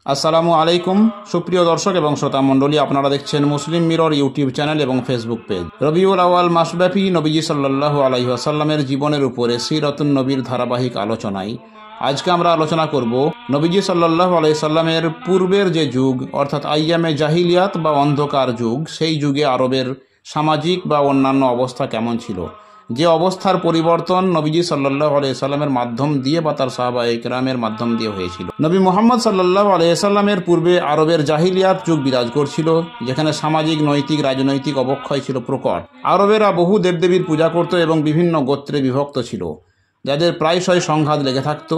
আসসালামু আলাইকুম সুপ্রিয় দর্শক এবং শ্রোতা মণ্ডলী, আপনারা দেখছেন মুসলিম মিরর ইউটিউব চ্যানেল এবং ফেসবুক পেজ। রবিউল আউয়াল মাসব্যাপী নবীজি সাল্লাল্লাহু আলাইহি ওয়াসাল্লামের জীবনের উপরে সিরাতুন নবীর ধারাবাহিক আলোচনায় আজকে আমরা আলোচনা করব নবীজি সাল্লাল্লাহু আলাইহি ওয়াসাল্লামের পূর্বের যে যুগ, অর্থাৎ আইয়ামে জাহিলিয়াত বা অন্ধকার যুগ, সেই যুগে আরবের সামাজিক বা অন্যান্য অবস্থা কেমন ছিল, যে অবস্থার পরিবর্তন নবীজি সাল্লাল্লাহু আলাইহি সাল্লামের মাধ্যম দিয়ে বা তার সাহাবায়ে কেরামের মাধ্যম দিয়ে হয়েছিল। নবী মুহাম্মদ সাল্লাল্লাহু আলাইহি সাল্লামের পূর্বে আরবের জাহিলিয়াত যুগ বিরাজ করছিল, যেখানে সামাজিক, নৈতিক, রাজনৈতিক অবক্ষয় ছিল প্রকট। আরবেরা বহু দেবদেবীর পূজা করত এবং বিভিন্ন গোত্রে বিভক্ত ছিল, যাদের প্রায়শই সংঘাত লেগে থাকত।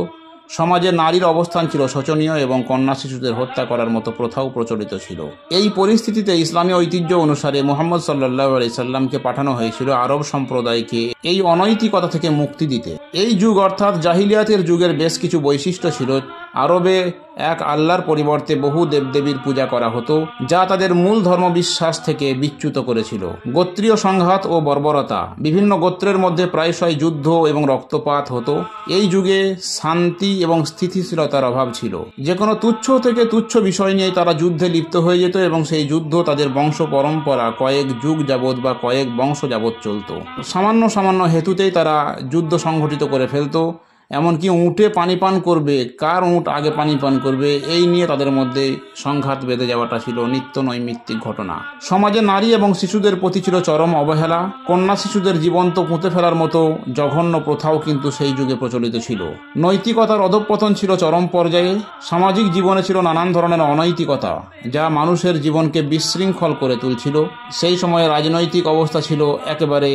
সমাজে নারীর অবস্থান ছিল শোচনীয় এবং কন্যা শিশুদের হত্যা করার মতো প্রথাও প্রচলিত ছিল। এই পরিস্থিতিতে ইসলামী ঐতিহ্য অনুসারে মুহাম্মদ সাল্লাল্লাহু আলাইহি সাল্লামকে পাঠানো হয়েছিল আরব সম্প্রদায়কে এই অনৈতিকতা থেকে মুক্তি দিতে। এই যুগ অর্থাৎ জাহিলিয়াতের যুগের বেশ কিছু বৈশিষ্ট্য ছিল। আরবে এক আল্লাহর পরিবর্তে বহু দেবদেবীর পূজা করা হতো, যা তাদের মূল ধর্মবিশ্বাস থেকে বিচ্যুত করেছিল। গোত্রীয় সংঘাত ও বর্বরতা, বিভিন্ন গোত্রের মধ্যে প্রায়শই যুদ্ধ এবং রক্তপাত হতো। এই যুগে শান্তি এবং স্থিতিশীলতার অভাব ছিল। যে কোনো তুচ্ছ থেকে তুচ্ছ বিষয় নিয়ে তারা যুদ্ধে লিপ্ত হয়ে যেত এবং সেই যুদ্ধ তাদের বংশ পরম্পরা কয়েক যুগ যাবৎ বা কয়েক বংশ যাবৎ চলত। সামান্য সামান্য হেতুতেই তারা যুদ্ধ সংঘটিত করে ফেলত। এমনকি উঁটে পানি পান করবে, কার উঁট আগে পানি পান করবে, এই নিয়ে তাদের মধ্যে সংঘাত বেঁধে যাওয়াটা ছিল নিত্য নৈমিত্তিক ঘটনা। সমাজে নারী এবং শিশুদের প্রতি ছিল চরম অবহেলা। কন্যা শিশুদের জীবন্ত পুঁতে ফেলার মতো জঘন্য প্রথাও কিন্তু সেই যুগে প্রচলিত ছিল। নৈতিকতার অধঃপতন ছিল চরম পর্যায়ে। সামাজিক জীবনে ছিল নানান ধরনের অনৈতিকতা, যা মানুষের জীবনকে বিশৃঙ্খল করে তুলছিল। সেই সময়ে রাজনৈতিক অবস্থা ছিল একেবারে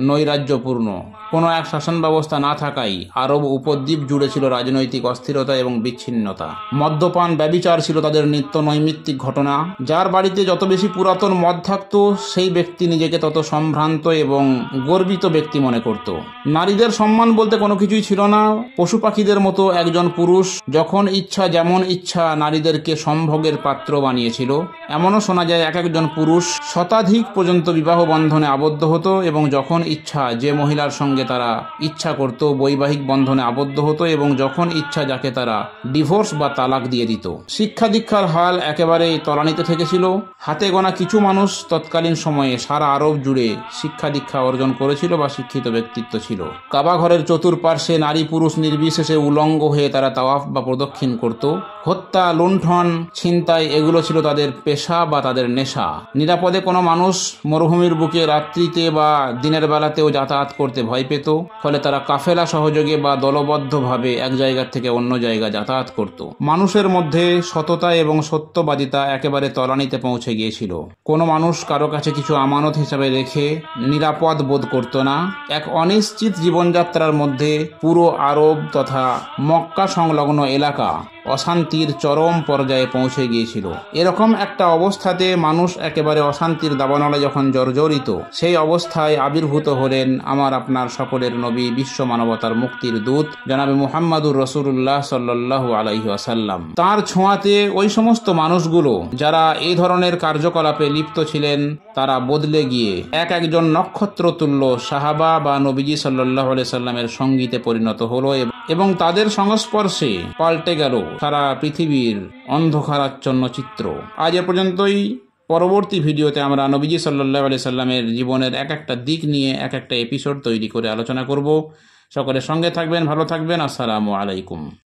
নৈরাজ্যপূর্ণ। কোনো এক শাসন ব্যবস্থা না থাকায় আরব উপদ্বীপ জুড়ে ছিল রাজনৈতিক অস্থিরতা এবং বিচ্ছিন্নতা। মদ্যপান, ব্যভিচার ছিল তাদের নিত্য নৈমিত্তিক ঘটনা। যার বাড়িতে যত বেশি পুরাতন মদ থাকত, সেই ব্যক্তি নিজেকে তত সম্ভ্রান্ত এবং গর্বিত ব্যক্তি মনে করত। নারীদের সম্মান বলতে কোনো কিছুই ছিল না। পশু পাখিদের মতো একজন পুরুষ যখন ইচ্ছা, যেমন ইচ্ছা নারীদেরকে সম্ভোগের পাত্র বানিয়েছিল। এমনও শোনা যায় এক একজন পুরুষ শতাধিক পর্যন্ত বিবাহ বন্ধনে আবদ্ধ হতো এবং যখন ইচ্ছা যে মহিলার সঙ্গে তারা ইচ্ছা করত বৈবাহিক বন্ধনে আবদ্ধ হতো এবং যখন ইচ্ছা যাকে তারা ডিভোর্স বা তালাক দিয়ে দিত। শিক্ষা দীক্ষার হাল একেবারে তলানিতে থেকেছিল। হাতে গোনা কিছু মানুষ তৎকালীন সময়ে সারা আরব জুড়ে শিক্ষা দীক্ষা অর্জন করেছিল বা শিক্ষিত ব্যক্তিত্ব ছিল। কাবা ঘরের চতুর্পার্শ্বে নারী পুরুষ নির্বিশেষে উলঙ্গ হয়ে তারা তাওয়াফ বা প্রদক্ষিণ করত। হত্যা, লুণ্ঠন, ছিনতাই এগুলো ছিল তাদের পেশা বা তাদের নেশা। নিরাপদে কোনো মানুষ মরুভূমির বুকে রাত্রিতে বা দিনের বেলাতেও যাতায়াত করতে ভয় পেত। ফলে তারা কাফেলা সহযোগে বা দলবদ্ধভাবে এক জায়গা থেকে অন্য জায়গা যাতায়াত করত। মানুষের মধ্যে সততা এবং সত্যবাদিতা একেবারে তলানিতে পৌঁছে গিয়েছিল। কোনো মানুষ কারো কাছে কিছু আমানত হিসাবে রেখে নিরাপদ বোধ করত না। এক অনিশ্চিত জীবনযাত্রার মধ্যে পুরো আরব তথা মক্কা সংলগ্ন এলাকা অশান্তির চরম পর্যায়ে পৌঁছে গিয়েছিল। এরকম একটা অবস্থাতে মানুষ একেবারে অশান্তির দাবানলে যখন জর্জরিত, সেই অবস্থায় আবির্ভূত হলেন আমার আপনার সকলের নবী, বিশ্ব মানবতার মুক্তির দূত জনাবে মুহাম্মাদুর রাসূলুল্লাহ সাল্লাল্লাহু আলাইহি ওয়াসাল্লাম। তার ছোঁয়াতে ওই সমস্ত মানুষগুলো যারা এই ধরনের কার্যকলাপে লিপ্ত ছিলেন, তারা বদলে গিয়ে এক একজন নক্ষত্র তুল্য সাহাবা বা নবীজি সাল্লাল্লাহু আলাইহি সাল্লামের সঙ্গীতে পরিণত হলো এবং তাদের সংস্পর্শে পাল্টে গেল সারা পৃথিবীর অন্ধকারাচ্ছন্ন চিত্র। আজ এ পর্যন্তই। পরবর্তী ভিডিওতে আমরা নবীজি সাল্লাল্লাহু আলাইহি সাল্লামের জীবনের এক একটা দিক নিয়ে এক একটা এপিসোড তৈরি করে আলোচনা করব। সকলের সঙ্গে থাকবেন, ভালো থাকবেন। আসসালামু আলাইকুম।